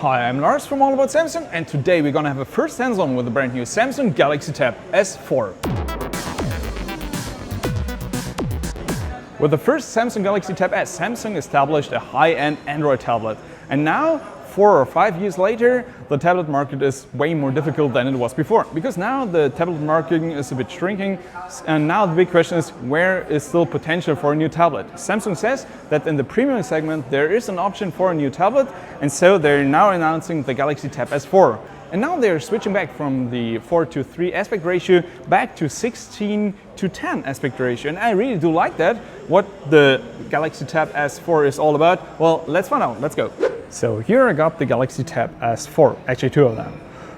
Hi, I'm Lars from All About Samsung, and today we're gonna have a first hands-on with the brand new Samsung Galaxy Tab S4. With the first Samsung Galaxy Tab S, Samsung established a high-end Android tablet. And now, 4 or 5 years later, the tablet market is way more difficult than it was before. Because now the tablet market is a bit shrinking, and now the big question is, where is still potential for a new tablet? Samsung says that in the premium segment there is an option for a new tablet, and so they're now announcing the Galaxy Tab S4. And now they're switching back from the 4:3 aspect ratio back to 16:10 aspect ratio. And I really do like that. What the Galaxy Tab S4 is all about, well, let's find out. Let's go. So here I got the Galaxy Tab S4, actually 2 of them.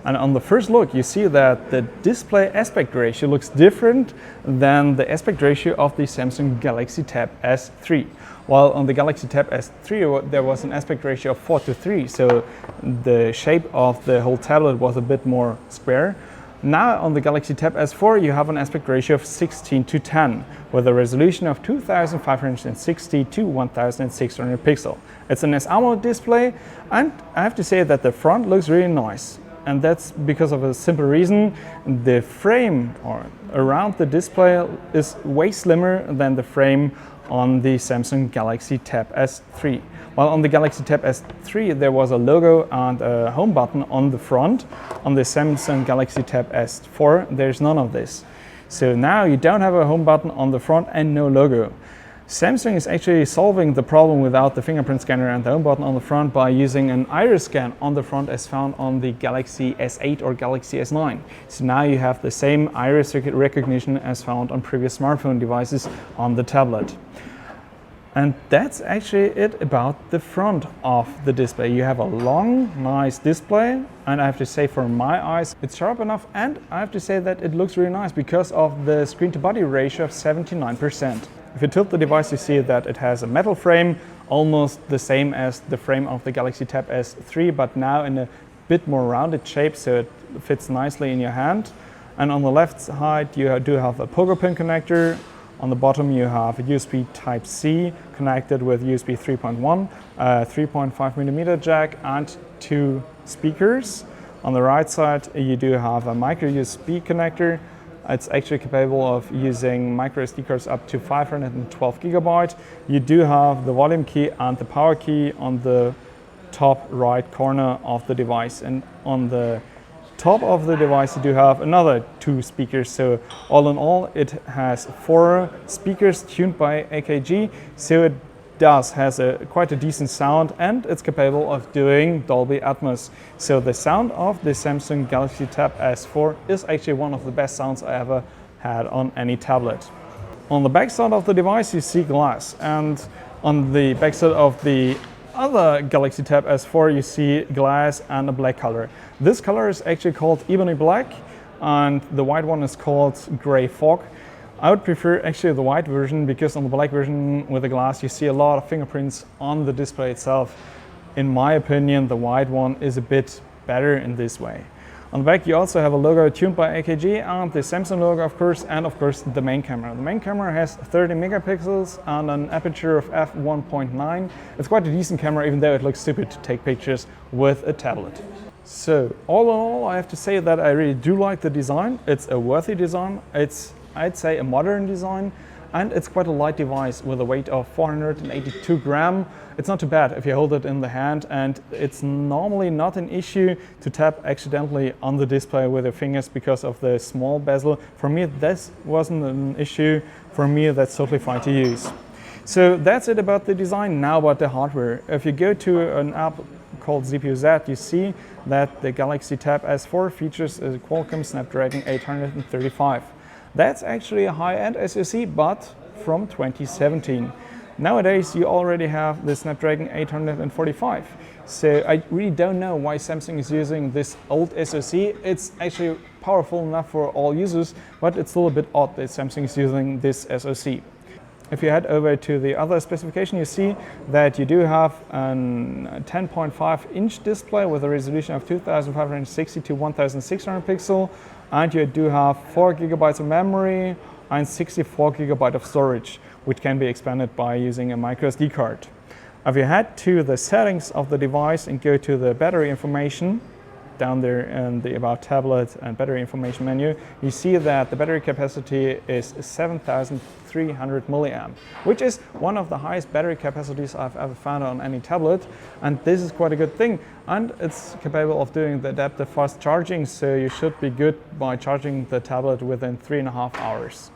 And on the first look, you see that the display aspect ratio looks different than the aspect ratio of the Samsung Galaxy Tab S3. While on the Galaxy Tab S3 there was an aspect ratio of 4:3, so the shape of the whole tablet was a bit more square. Now on the Galaxy Tab S4 you have an aspect ratio of 16:10 with a resolution of 2560 to 1600 pixel. It's an AMOLED display, and I have to say that the front looks really nice. And that's because of a simple reason. The frame or around the display is way slimmer than the frame on the Samsung Galaxy Tab S3. While on the Galaxy Tab S3 there was a logo and a home button on the front, on the Samsung Galaxy Tab S4 there's none of this. So now you don't have a home button on the front and no logo. Samsung is actually solving the problem without the fingerprint scanner and the home button on the front by using an iris scan on the front as found on the Galaxy S8 or Galaxy S9. So now you have the same iris recognition as found on previous smartphone devices on the tablet. And that's actually it about the front of the display. You have a long, nice display, and I have to say for my eyes it's sharp enough, and I have to say that it looks really nice because of the screen to body ratio of 79%. If you tilt the device, you see that it has a metal frame, almost the same as the frame of the Galaxy Tab S3, but now in a bit more rounded shape, so it fits nicely in your hand. And on the left side, you do have a pogo pin connector. On the bottom, you have a USB Type-C connected with USB 3.1, 3.5mm jack, and 2 speakers. On the right side, you do have a micro USB connector. It's actually capable of using micro SD cards up to 512 GB. You do have the volume key and the power key on the top right corner of the device. And on the top of the device you do have another 2 speakers. So all in all it has 4 speakers tuned by AKG. So it has quite a decent sound, and it's capable of doing Dolby Atmos. So the sound of the Samsung Galaxy Tab S4 is actually one of the best sounds I ever had on any tablet. On the back side of the device you see glass, and on the back side of the other Galaxy Tab S4 you see glass and a black color. This color is actually called Ebony Black, and the white one is called Gray Fog. I would prefer actually the white version, because on the black version with the glass you see a lot of fingerprints on the display itself. In my opinion, the white one is a bit better in this way. On the back you also have a logo tuned by AKG and the Samsung logo of course, and of course the main camera. The main camera has 30 megapixels and an aperture of f1.9. It's quite a decent camera, even though it looks stupid to take pictures with a tablet. So all in all, I have to say that I really do like the design. It's a worthy design. It's, I'd say, a modern design, and it's quite a light device with a weight of 482 grams. It's not too bad if you hold it in the hand, and it's normally not an issue to tap accidentally on the display with your fingers because of the small bezel. For me, this wasn't an issue. For me, that's totally fine to use. So that's it about the design. Now about the hardware. If you go to an app called ZPUZ, you see that the Galaxy Tab S4 features a Qualcomm Snapdragon 835. That's actually a high-end SoC, but from 2017. Nowadays you already have the Snapdragon 845. So I really don't know why Samsung is using this old SoC. It's actually powerful enough for all users, but it's still a bit odd that Samsung is using this SoC. If you head over to the other specification, you see that you do have a 10.5-inch display with a resolution of 2560 to 1600 pixel, and you do have 4 GB of memory and 64 GB of storage, which can be expanded by using a micro SD card. If you head to the settings of the device and go to the battery information, down there in the About Tablet and Battery Information menu, you see that the battery capacity is 7,300 milliamp, which is one of the highest battery capacities I've ever found on any tablet, and this is quite a good thing. And it's capable of doing the adaptive fast charging, so you should be good by charging the tablet within 3.5 hours.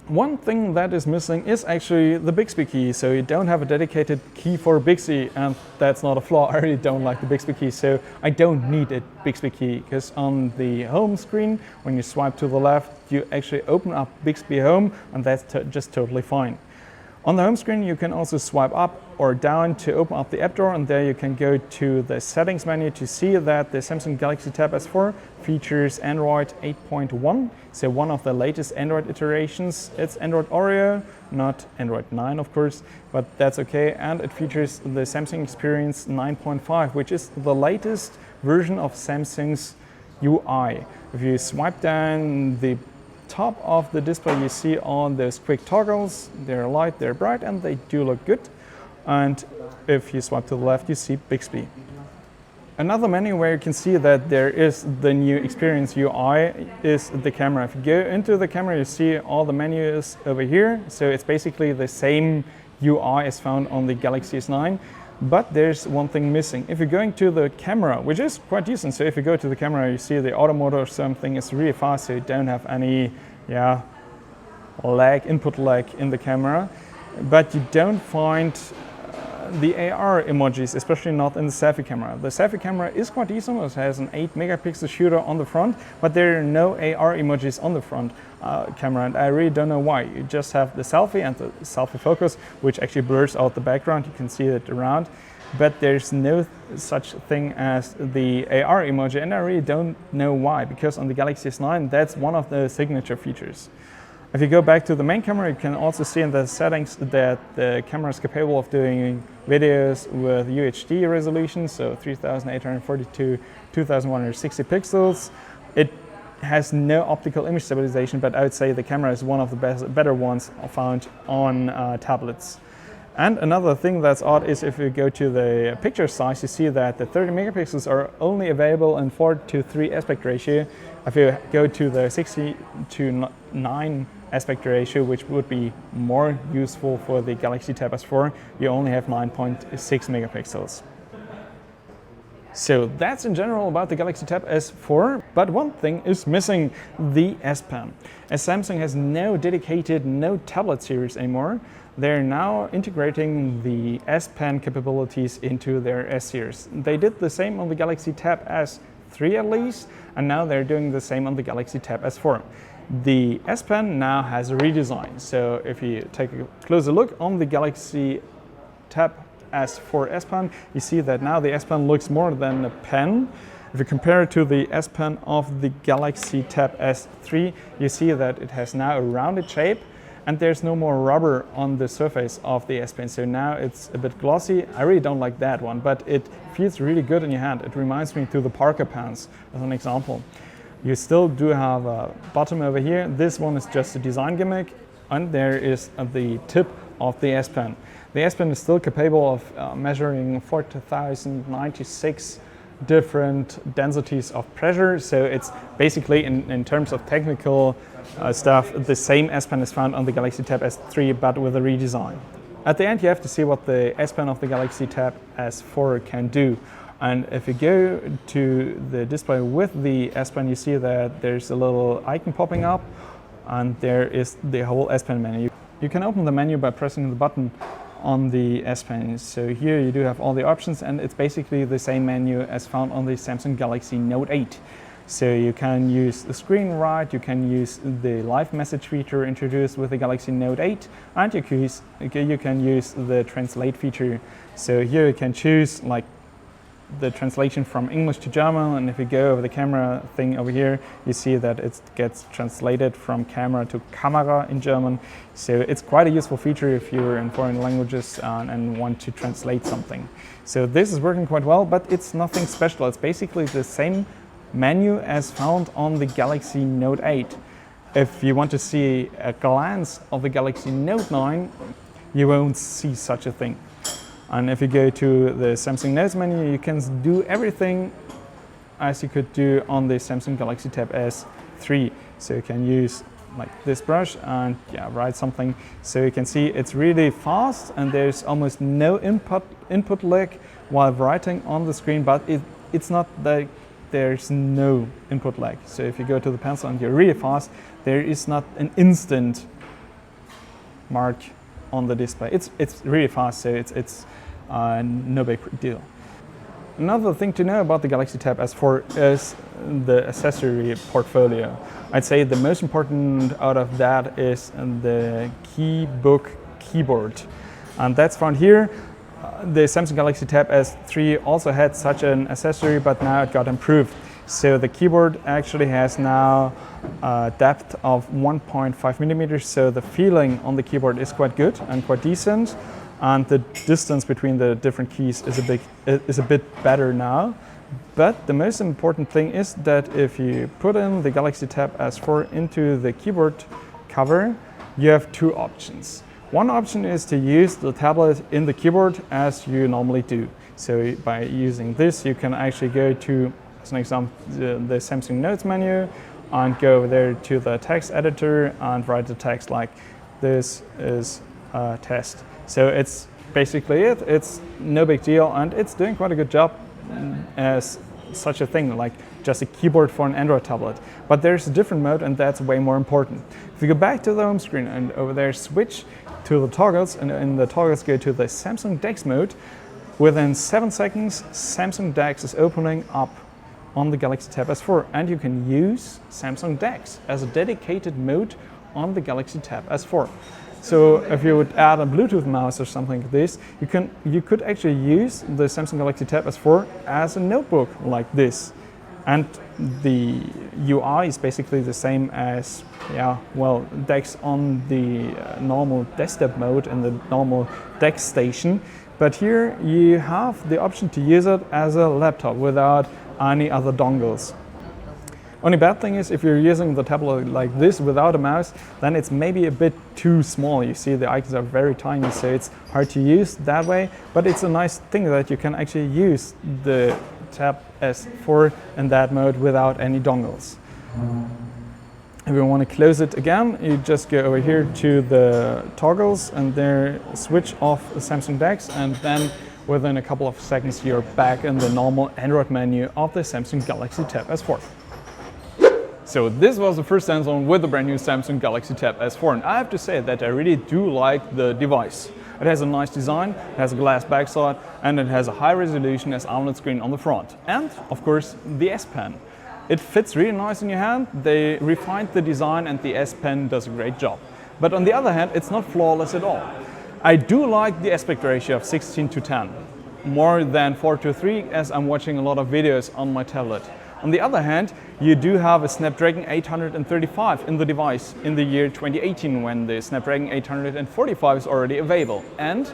One thing that is missing is actually the Bigsby key, so you don't have a dedicated key for Bigsby, and that's not a flaw. I really don't like the Bigsby key, so I don't need a Bigsby key, because on the home screen, when you swipe to the left, you actually open up Bigsby Home, and that's just totally fine. On the home screen, you can also swipe up or down to open up the app drawer, and there you can go to the settings menu to see that the Samsung Galaxy Tab S4 features Android 8.1, so one of the latest Android iterations. It's Android Oreo, not Android 9 of course, but that's okay, and it features the Samsung Experience 9.5, which is the latest version of Samsung's UI. If you swipe down the top of the display, you see all those quick toggles. They're light, they're bright, and they do look good. And if you swipe to the left, you see Bigsby. Another menu where you can see that there is the new Experience UI is the camera. If you go into the camera, you see all the menus over here. So it's basically the same UI as found on the Galaxy S9. But there's one thing missing. If you're going to the camera, which is quite decent, so if you go to the camera, you see the auto mode or something is really fast, so you don't have any input lag in the camera. But you don't find the AR emojis, especially not in the selfie camera. The selfie camera is quite decent. It has an 8 megapixel shooter on the front, but there are no AR emojis on the front camera, and I really don't know why. You just have the selfie and the selfie focus, which actually blurs out the background. You can see it around, but there's no such thing as the AR emoji, and I really don't know why, because on the Galaxy S9, that's one of the signature features. If you go back to the main camera, you can also see in the settings that the camera is capable of doing videos with UHD resolution, so 3842 2160 pixels. It has no optical image stabilization, but I would say the camera is one of the better ones found on tablets. And another thing that's odd is if you go to the picture size, you see that the 30 megapixels are only available in 4:3 aspect ratio. If you go to the 60:9 aspect ratio, which would be more useful for the Galaxy Tab S4, you only have 9.6 megapixels. So that's in general about the Galaxy Tab S4, but one thing is missing, the S Pen. As Samsung has no dedicated Note tablet series anymore, they're now integrating the S Pen capabilities into their S series. They did the same on the Galaxy Tab S3 at least, and now they're doing the same on the Galaxy Tab S4. The S Pen now has a redesign, so if you take a closer look on the Galaxy Tab S4 S Pen, you see that now the S Pen looks more than a pen. If you compare it to the S Pen of the Galaxy Tab S3, you see that it has now a rounded shape, and there's no more rubber on the surface of the S Pen, so now it's a bit glossy. I really don't like that one, but it feels really good in your hand. It reminds me to the Parker pens as an example. You still do have a bottom over here. This one is just a design gimmick, and there is the tip of the S Pen. The S Pen is still capable of measuring 4096 different densities of pressure, so it's basically in terms of technical stuff the same S Pen is found on the Galaxy Tab S3 but with a redesign. At the end you have to see what the S Pen of the Galaxy Tab S4 can do, and if you go to the display with the S Pen, you see that there's a little icon popping up, and there is the whole S Pen menu. You can open the menu by pressing the button on the S Pen. So here you do have all the options, and it's basically the same menu as found on the Samsung Galaxy Note 8. So you can use the screen write, you can use the live message feature introduced with the Galaxy Note 8, and you can use the translate feature. So here you can choose like the translation from English to German, and if you go over the camera thing over here, you see that it gets translated from camera to Kamera in German. So it's quite a useful feature if you're in foreign languages and want to translate something. So this is working quite well, but it's nothing special. It's basically the same menu as found on the Galaxy Note 8. If you want to see a glance of the Galaxy Note 9, you won't see such a thing. And if you go to the Samsung Notes menu, you can do everything as you could do on the Samsung Galaxy Tab S3. So you can use like this brush and write something. So you can see it's really fast and there's almost no input lag while writing on the screen, but it's not that there's no input lag. So if you go to the pencil and you're really fast, there is not an instant mark on the display. It's really fast, so it's no big deal. Another thing to know about the Galaxy Tab S4 is the accessory portfolio. I'd say the most important out of that is the keyboard, and that's found here. The Samsung Galaxy Tab S3 also had such an accessory, but now it got improved. So the keyboard actually has now a depth of 1.5 millimeters, so the feeling on the keyboard is quite good and quite decent, and the distance between the different keys is a bit better now. But the most important thing is that if you put in the Galaxy Tab S4 into the keyboard cover, you have two options. One option is to use the tablet in the keyboard as you normally do. So by using this, you can actually go to, as an example, the Samsung Notes menu and go over there to the text editor and write the text like this is a test. So it's basically it. It's no big deal, and it's doing quite a good job as such a thing, like just a keyboard for an Android tablet. But there's a different mode, and that's way more important. If you go back to the home screen and over there switch to the toggles, and in the toggles go to the Samsung DeX mode, within 7 seconds Samsung DeX is opening up on the Galaxy Tab S4, and you can use Samsung DeX as a dedicated mode on the Galaxy Tab S4. So if you would add a Bluetooth mouse or something like this, you could actually use the Samsung Galaxy Tab S4 as a notebook like this. And the UI is basically the same as DeX on the normal desktop mode in the normal DeX station. But here you have the option to use it as a laptop without any other dongles. Only bad thing is if you're using the tablet like this without a mouse, then it's maybe a bit too small. You see the icons are very tiny, so it's hard to use that way. But it's a nice thing that you can actually use the Tab S4 in that mode without any dongles. If you want to close it again, you just go over here to the toggles and there switch off the Samsung DeX, and then within a couple of seconds you're back in the normal Android menu of the Samsung Galaxy Tab S4. So this was the first hands-on with the brand new Samsung Galaxy Tab S4, and I have to say that I really do like the device. It has a nice design, it has a glass backside, and it has a high resolution as AMOLED screen on the front. And of course the S Pen. It fits really nice in your hand. They refined the design and the S Pen does a great job. But on the other hand, it's not flawless at all. I do like the aspect ratio of 16:10, more than 4:3, as I'm watching a lot of videos on my tablet. On the other hand, you do have a Snapdragon 835 in the device in the year 2018 when the Snapdragon 845 is already available. And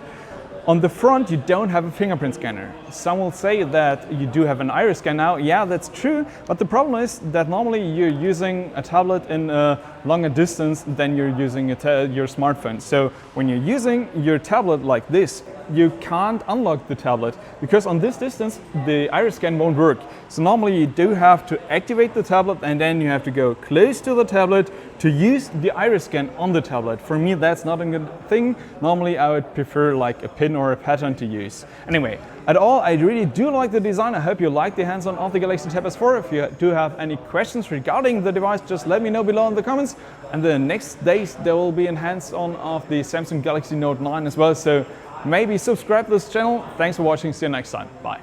on the front, you don't have a fingerprint scanner. Some will say that you do have an iris scan now. Yeah, that's true, but the problem is that normally you're using a tablet in a longer distance than you're using your smartphone. So when you're using your tablet like this, you can't unlock the tablet because on this distance the iris scan won't work. So normally you do have to activate the tablet and then you have to go close to the tablet to use the iris scan on the tablet. For me, that's not a good thing. Normally I would prefer like a pin or a pattern to use. Anyway, at all, I really do like the design. I hope you like the hands-on of the Galaxy Tab S4. If you do have any questions regarding the device, just let me know below in the comments. And the next days there will be a hands-on of the Samsung Galaxy Note 9 as well. So maybe subscribe to this channel. Thanks for watching. See you next time. Bye.